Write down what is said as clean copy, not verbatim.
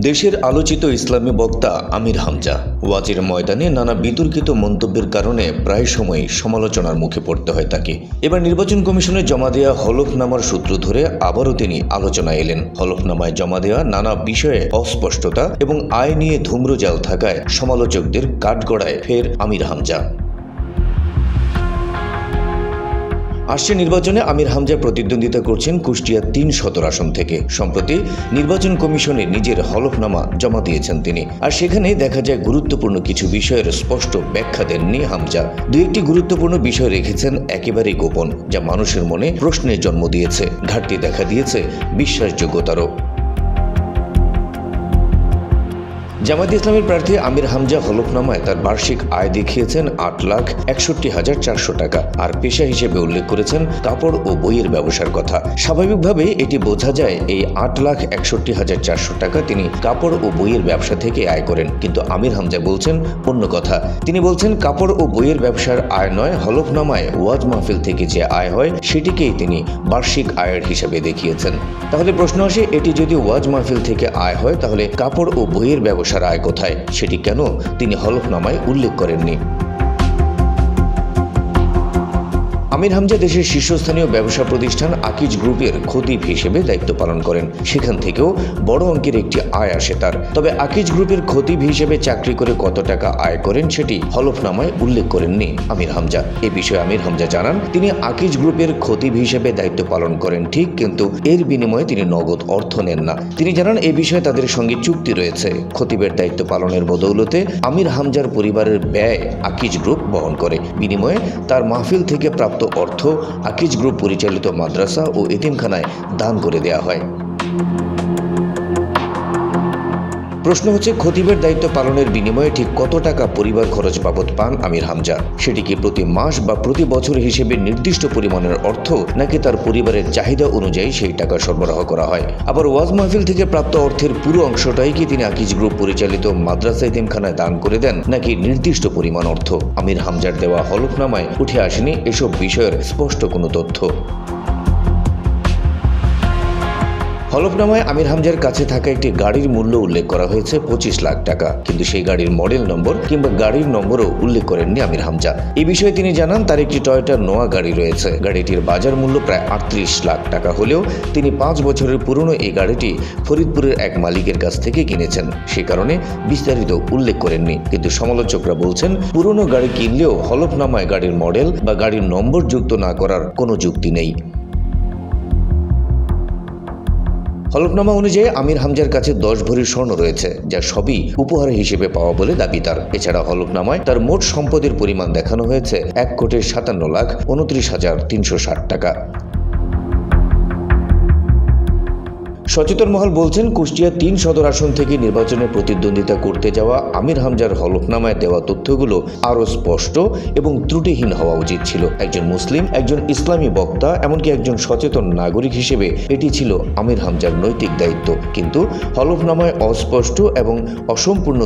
দেশের আলোচিত ইসলামী বক্তা আমির হামজা ওয়াজের ময়দানে নানা বিতর্কিত মন্তব্যের কারণে প্রায় সময় সমালোচনার মুখে পড়তে হয় তাকে। এবার নির্বাচন কমিশনে জমা দেওয়া হলফনামার সূত্র ধরে আবারও তিনি আলোচনায় এলেন। হলফনামায় জমা দেওয়া নানা বিষয়ে অস্পষ্টতা এবং আয় নিয়ে ধূম্রজাল থাকায় সমালোচকদের কাঠগড়ায় ফের আমির হামজা। আসছে নির্বাচনে আমির হামজা প্রতিদ্বন্দ্বিতা করছেন কুষ্টিয়া ৩ সদর আসন থেকে। সম্প্রতি নির্বাচন কমিশনে নিজের হলফনামা জমা দিয়েছেন তিনি। আর সেখানে দেখা যায় গুরুত্বপূর্ণ কিছু বিষয়ের স্পষ্ট ব্যাখ্যা দেননি হামজা। দু একটি গুরুত্বপূর্ণ বিষয় রেখেছেন একেবারেই গোপন, যা মানুষের মনে প্রশ্নের জন্ম দিয়েছে, ঘাটতি দেখা দিয়েছে বিশ্বাসযোগ্যতারও। জামায়াতে ইসলামের প্রার্থী আমির হামজা হলফনামায় তার বার্ষিক আয় দেখিয়েছেন ৮,৬১,৪০০ টাকা, আর পেশা হিসেবে উল্লেখ করেছেন কাপড় ও বইয়ের ব্যবসার কথা। স্বাভাবিকভাবে এটি বোঝা যায় এই ৮,৬১,৪০০ টাকা তিনি কাপড় ও বইয়ের ব্যবসা থেকে আয় করেন। কিন্তু আমির হামজা বলছেন অন্য কথা। তিনি বলছেন কাপড় ও বইয়ের ব্যবসার আয় নয়, হলফনামায় ওয়াজ মাহফিল থেকে যে আয় হয় সেটিকেই তিনি বার্ষিক আয়ের হিসাবে দেখিয়েছেন। তাহলে প্রশ্ন আসে, এটি যদি ওয়াজ মাহফিল থেকে আয় হয় তাহলে কাপড় ও বইয়ের ব্যবসার আয় কোথায়? সেটি কেন তিনি হলফনামায় উল্লেখ করেননি? আমির হামজা দেশের শীর্ষস্থানীয় ব্যবসা প্রতিষ্ঠান আকিজ গ্রুপের খতিব হিসেবে দায়িত্ব পালন করেন। সেখান থেকেও বড় অঙ্কের একটি আয় আসে তার। তবে আকিজ গ্রুপের খতিব হিসেবে চাকরি করে কত টাকা আয় করেন সেটি হলফনামায় উল্লেখ করেননি আমির হামজা। এ বিষয়ে আমির হামজা জানান, তিনি আকিজ গ্রুপের খতিব হিসেবে দায়িত্ব পালন করেন ঠিক, কিন্তু এর বিনিময়ে তিনি নগদ অর্থ নেন না। তিনি জানান এ বিষয়ে তাদের সঙ্গে চুক্তি রয়েছে। খতিবের দায়িত্ব পালনের বদৌলতে আমির হামজার পরিবারের ব্যয় আকিজ গ্রুপ বহন করে। বিনিময়ে তার মাহফিল থেকে প্রাপ্ত অর্থ আকিজ গ্রুপ পরিচালিত মাদ্রাসা ও এতিমখানায় দান করে দেয়া হয়। প্রশ্ন হচ্ছে, খতিবের দায়িত্ব পালনের বিনিময়ে ঠিক কত টাকা পরিবার খরচ বাবদ পান আমির হামজা? সেটি কি প্রতি মাস বা প্রতি বছর হিসেবে নির্দিষ্ট পরিমাণের অর্থ, নাকি তার পরিবারের চাহিদা অনুযায়ী সেই টাকা সরবরাহ করা হয়? আবার ওয়াজ মাহফিল থেকে প্রাপ্ত অর্থের পুরো অংশটাই কি তিনি আকিজ গ্রুপ পরিচালিত মাদ্রাসা এতিমখানায় দান করে দেন, নাকি নির্দিষ্ট পরিমাণ অর্থ? আমির হামজার দেওয়া হলফনামায় উঠে আসেনি এসব বিষয়ের স্পষ্ট কোনো তথ্য। হলফনামায় আমির হামজার কাছে থাকা একটি গাড়ির মূল্য উল্লেখ করা হয়েছে ২৫ লাখ টাকা, কিন্তু সেই গাড়ির মডেল নম্বর কিংবা গাড়ির নম্বরও উল্লেখ করেননি আমির হামজা। এই বিষয়ে তিনি জানান, তার একটি টয়োটা নোয়া গাড়ি রয়েছে। গাড়িটির বাজার মূল্য প্রায় ৩৮ লাখ টাকা হলেও তিনি ৫ বছরের পুরনো এই গাড়িটি ফরিদপুরের এক মালিকের কাছ থেকে কিনেছেন। সে কারণে বিস্তারিত উল্লেখ করেননি। কিন্তু সমালোচকরা বলছেন, পুরনো গাড়ি কিনলেও হলফনামায় গাড়ির মডেল বা গাড়ির নম্বর যুক্ত না করার কোনো যুক্তি নেই। হলফনামা অনুযায়ী আমির হামজার কাছে ১০ ভরি স্বর্ণ রয়েছে, যা সবই উপহার হিসেবে পাওয়া বলে দাবি তার। এছাড়া হলফনামায় তার মোট সম্পদের পরিমাণ দেখানো হয়েছে ১,৫৭,২৯,৩৬০ টাকা। সচেতন মহল বলছেন, কুষ্টিয়া ৩ সদর আসন থেকে নির্বাচনে প্রতিদ্বন্দ্বিতা করতে যাওয়া আমির হামজার হলফনামায় দেওয়া তথ্যগুলো আরও স্পষ্ট এবং ত্রুটিহীন হওয়া উচিত ছিল। একজন মুসলিম, একজন ইসলামী বক্তা, এমনকি একজন সচেতন নাগরিক হিসেবে এটি ছিল আমির হামজার নৈতিক দায়িত্ব। কিন্তু হলফনামায় অস্পষ্ট এবং অসম্পূর্ণ